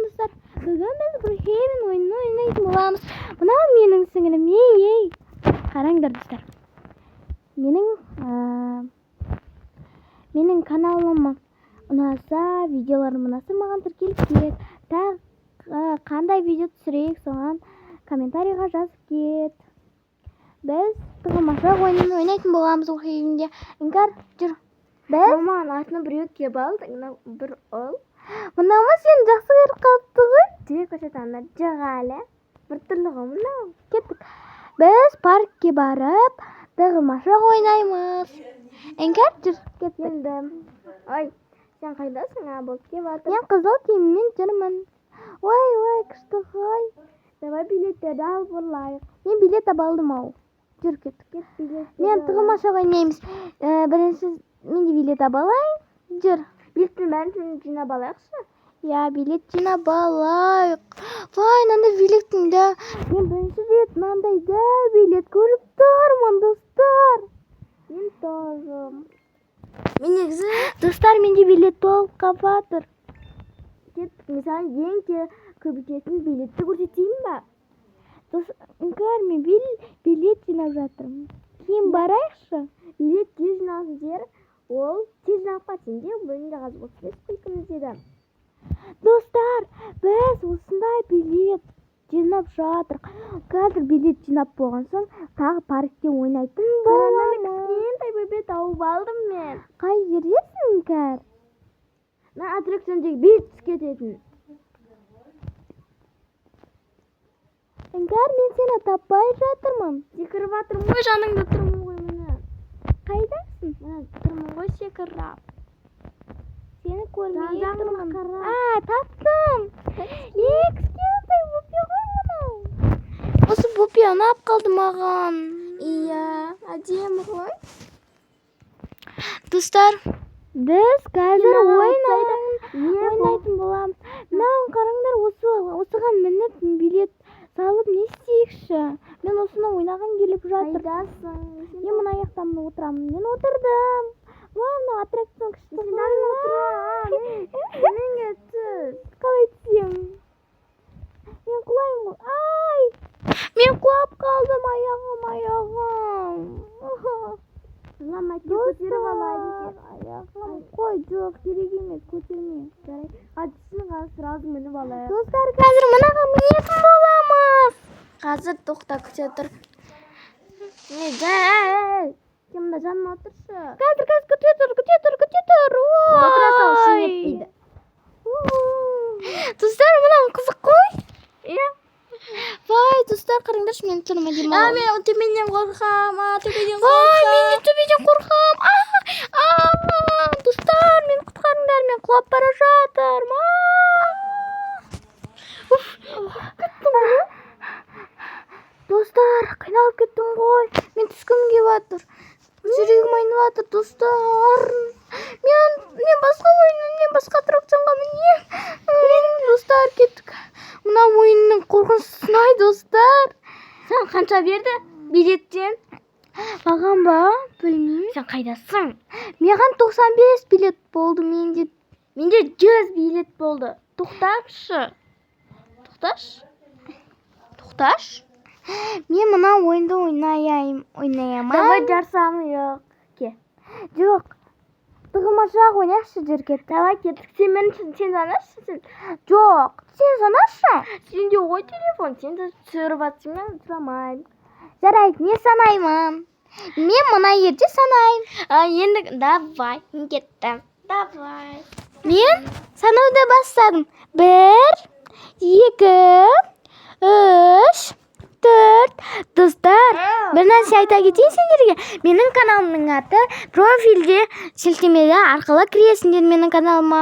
достар, бүгін біз Brookhaven ойынын ойнайтын боламыз. Мынау менің сіңілім, ей, қараңдар достар. Менің каналыма ұнаса, видеоларым ұнаса, маған тіркеліп кет. Қандай видео түсірейік, соған комментарийға жазып кет. Біз тығылмашақ ойынын ойнайтын боламыз Brookhavenде. Іңкәр, жүр. Біз маман атны біреу кеп алды, бір ол. Мынау сен жақсы көріп қалыпты ғой? Тек көшетандар жағалы. Бір түрлі ғой мынау. Кеттік. Біз паркке барып, тығылмашақ ойнаймыз. Іңкәр, жүр. Келдім. Ой, сен қайдасың, болып кеп атыр. Мен қызыл киіммен жүрмін. Ой, күшті ғой. Давай билеттерді алып алайық. Мен билет алып ау. Жүр, кеттік. Мен тығылмашақ ойнаймыз. Бірінші мен де билет алайын. Жүр. Билеттің бәрін жинап алайықшы. Я, билет жинап алайық. Вай, мынандай билеттің да. Мен бірінші рет мынандайда билет көріп тұрмын, достар. Мен тоже. Мен негізі достар, менде билет толып қалып жатыр. Кеттік, мысалы ең көп кететін билетті көрсетейін ба? Іңкәр, мен билет жинап жатырмын. Кейін барайықшы. Билет тез жиналсын жер. Ол тез жинап қатсынде, бөлінде қазір 35 қойқымыз деді. Достар, біз осындай билет жинап жатырық. Қазір билет жинап болған соң, тағы паркте ойнайтын боламыз. Кішкентай бөбе тауып алдым мен. Қай жердесің, Іңкәр? Мен аттракциондегі билет кететін. Іңкәр, мен сені таппай жатырмын. Секіріп жатырмын ғой, жаныңда тұрмын ғой міне. Қайдасың? Міне тұрмын ғой секіріп. Сені көрмей тұрмын. Қара. Таптым. Кішкентай бөпе ғой мынау. Осы бөпе ұнап қалды маған. Иә, әдемі ғой. Достар, біз қазір ойнайтын боламыз. Мынау қараңдар, осыған мініп билет салып не істейікші? Мен осыны ойнаған келіп жатыр. Қайдасың? Мен мына аяқтамын отырамын. Мен отырдым. Мынау аттракцион күшті. Менге түс. Қалай түсем? Мен құлаймын ғой. Ай! Мен құлап қалдым, аяғым. Жыламай көтеріп алайын. Аяғым. Қой, жоқ, керек емес, көтерме. Қатысын сразу мініп алайық. Достар, қазір мұнаға мінетін боламыз. Қазір тоқта күте тұр. Кімді жаныма отыршы. Қазір күте тұр. Отыра сал, шын етпейді. Достар, мұнам қызық қой. Иә. Вай, достар, қарыңдаршы, мен тұрма деймін. Мен төбеден қорқам. Вай, мен де төбеден қорқам. Достар, мен құтқарыңдар, мен құлап бара жатырмын. Достар, қиналып кеттім ғой. Мен түскім келіп жатыр. Жүрегім айнып жатыр, достар. Мен басқа ойыннан басқа аттракционға мінем. Достар, кеттік. Мына ойынның қорқынышын достар. Сен қанша берді билеттен? Маған ба? Білмеймін. Сен қайдасың? Маған 95 билет болды. Менде 100 билет болды. Тоқташы. Тоқташ. Мен мына ойынды ойнаймын. Давай жарсам жоқ. Жоқ. Тығылмашақ ойнайықшы жерге. Давай кеттік. Сен санашсың? Жоқ. Сен санашсың? Сенде ой телефон. Сен де түсіріп жатсың, мен сұрамаймын. Жарайды, мен санаймын. Мен мына ерде санаймын. Енді давай. Мен кеттім. Давай. Мен санауды бастадым. 1, 2, 3, 4. Достар, бір нәрсе айта кетейін сендерге. Менің каналымның аты профильде сілтемеге арқылы кіресіңдер менің каналыма.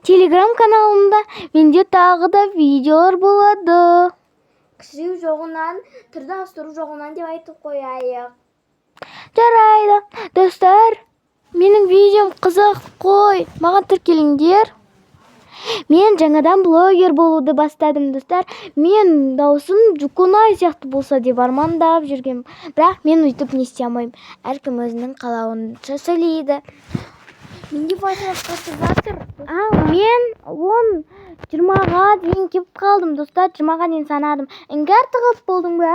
Телеграм каналымда менде тағы да видеолар болады. Кісі жоғынан, түрді ауыстыру жоғынан деп айтып қояйық. Жарайды. Достар, менің видеом қызық қой. Маған тіркеліңдер. Мен жаңадан блогер болуды бастадым, достар. Мен даусым Жукунай сияқты болса деп армандап жүргем. Бірақ мен өйтіп не істей алмаймын. Әркім өзінің қалауынша сөйлейді. Менде файза қатып жатыр. Мен 10-20-ға дейін кеп қалдым, достар. 20-ға дейін санадым. Іңгәр тығылып болдың ба?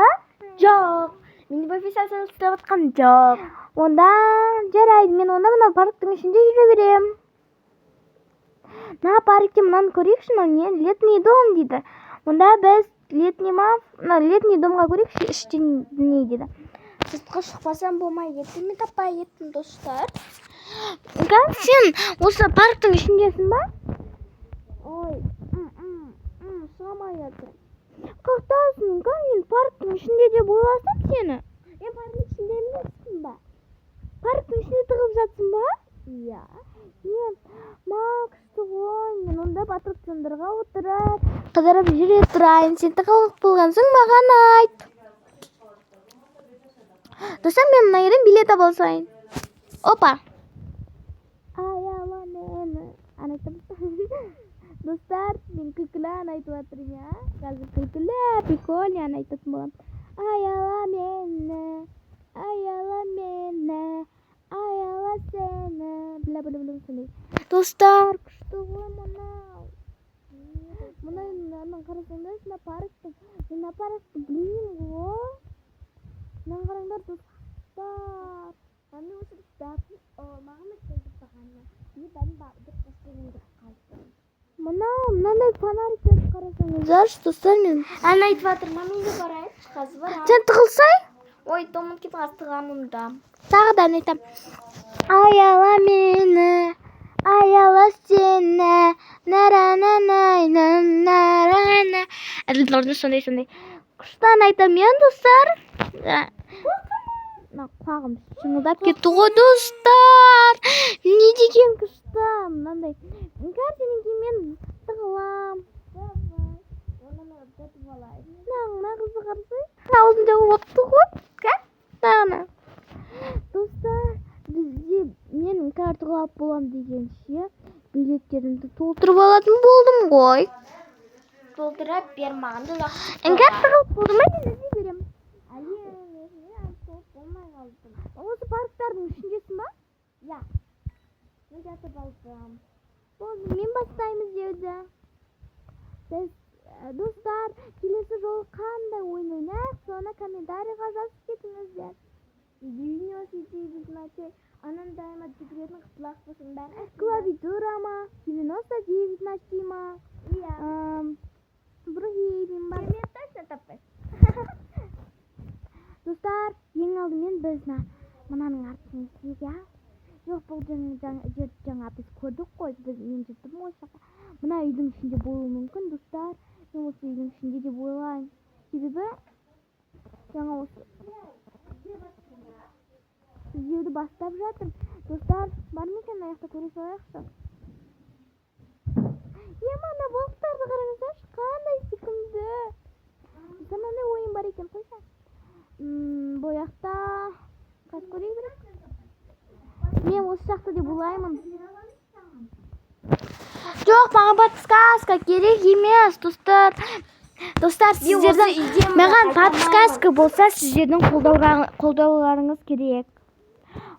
Жоқ. Менде профессор істеп жатқан жоқ. Онда жарайды, мен онда мына парктың ішінде жүре берем. На паркте мынаны көрейікші, не летний дом дейді. Онда біз летний домға көрейікші, іште не дейді. Сыртқа шықпасам болмай кетті. Мен таппай кеттім, достар. Сен осы парктың ішіндесің ба? Ой, шығамай жатыр. Қақтасың, мен парктың ішінде деп ойласам сені. Мен парктың ішінде емеспін ба? Парктың ішінде тығылып жатсың ба? Иә. Мен Максты ғой, мен онда аттракциондарға отырып, қыдырып жүре тұрайын. Сен тығылып болған соң маған айт. Достар, мен мына жерден билет ала салайын. Опа. Аяла мені. Достар, мен күлкілі ән айтып жатырмын, я. Қазір күлкілі, прикольный ән айтатын боламын. Аяла мені, аяла сені. Бля, сондай. Достар, күшті ғой мынау. Мынау қарасаңдар, мына парктың. Мен мына паркты білмеймін ғой. Мына қараңдар, достар. Мені осы дәпіл маған келіп бағаны. Не бәрін бақдық қостығымды қалды. Мынандай фонариктерді қарасаңыздар, достар, мен. Ән айтып жатырмын, мен де барайын. Қазір барам. Сен тығылсай? Ой, томын кеп астығамымда. Тағы да ән айтам. Аяла мені, аяла сені, нарана. Сондай. Күшті ән айтам, мен, достар. Құлағым шыңылдап кетті ғой, достар. Не деген күшті, мынандай. Сенен кейін мен тығылам. Мына қызды қарасай. Аузында опты ғой. Нағына. Достар, мен тығылап болам дегенше билеттерімді толтырып алатын болдым ғой. Толтырып бер маған да Іңгәр тығылып болды ма, мен іздей берем. болмай қалдым. Осы парктардың ішіндесің ба? Я. Мен жатып алдым. Болды, мен бастаймыз деуді. Біз, достар, келесі жолы қандай ойын ойнайық, соны комментарийға жазып кетіңіздер. Видео смотреть. Анандайма жүгіретін қытлақ болсын бәрі. Клавиатура ма? 99 нажми ма? Иә. Брухейбин бар. Мен точно таппайсың. Достар, ең алдымен біз мынаның артын іздейік, Жоқ, бұл жаңа біз көрдік қой, мен жүрдім ғой жаққа. Мына үйдің ішінде болуы мүмкін, достар. Мен осы үйдің ішінде деп ойлаймын. Себебі жаңа осы іздеуді бастап жатырмын. Достар, бар ма екен аяқта көре салайықшы. Мана балықтарды қараңыздаршы, қандай сүйкімді. Достар, мынандай ойын бар екен, қойса. Бояқта қас көрейік біріп. Мен осы жақта деп ойлаймын. Жоқ, маған подсказка керек емес, достар. Достар, сіздердің маған подсказка болса, сіздердің қолдауларыңыз керек.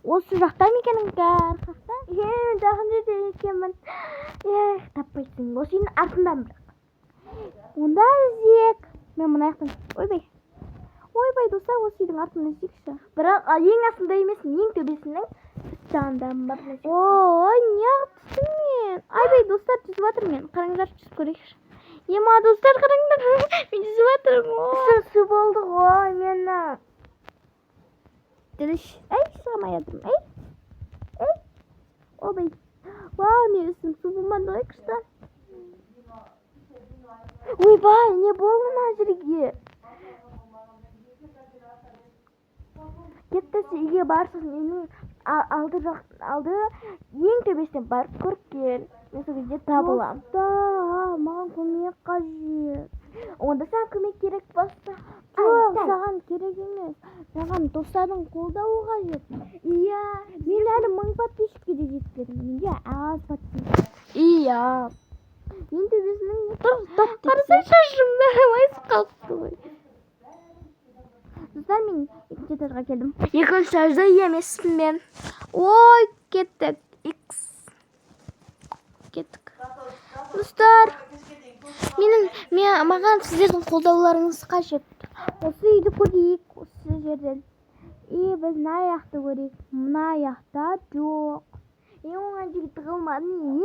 Осы жақта ма екен Іңкәр? Мен жақын жерде екенмін. Таппайсың. Осы үйдің артындан бірақ. Онда іздейік. Мен мына жақтан. Ойбай, достар, осы үйдің артынан іздейікші. Бірақ ең астында емес, ең төбесінің жанынан бар. Ой, неғып түстім мен. Айбай, достар, түсіп жатырмын мен. Қараңыздар, түсіп көрейікші. Достар, қараңдар. Мен түсіп жатырмын. Су болды ғой, мені. Шығамай жатырмын. Ойбай. Вау, мен үстім су болмады ғой, күшті. Ойбай, не болды мына жерге? Кеттесі үйге барсыз, менің алды ең төбесінен барып көріп кел. Мен сол кезде табылам. Достар, маған көмек қажет. Онда саған көмек керек болса. Жоқ, саған керек емес. Саған достардың қолдауы қажет. Иә, мен әлі 1000 подписчикке де жетпедім. Менде аз подписчик. Иә. Ең төбесінің қарасай шашымда майысып қалыпты ғой. Достар, мен екінші этажға келдім. Екінші этажда емеспін мен. Ой, кеттік. X. кеттік. Достар, маған сіздердің қолдауларыңыз қажет. Осы үйді көрейік, осы жерден. Біз мына аяқты көрейік. Мына аяқта жоқ. оған жігіт тығылмадым.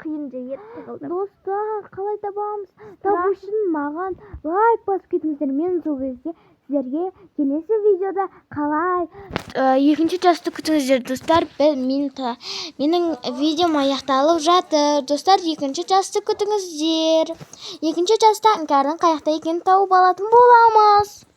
Қиын жігіт тығылдым. Достар, қалай табамыз? Табу үшін маған лайк басып кетіңіздер. Мен сол кезде сіздерге келесі видеода қалай екінші частты күтіңіздер, достар. Менің видеом аяқталып жатыр. Достар, екінші частты күтіңіздер. Екінші частта іңкәрдің қаяқта екенін тауып алатын боламыз.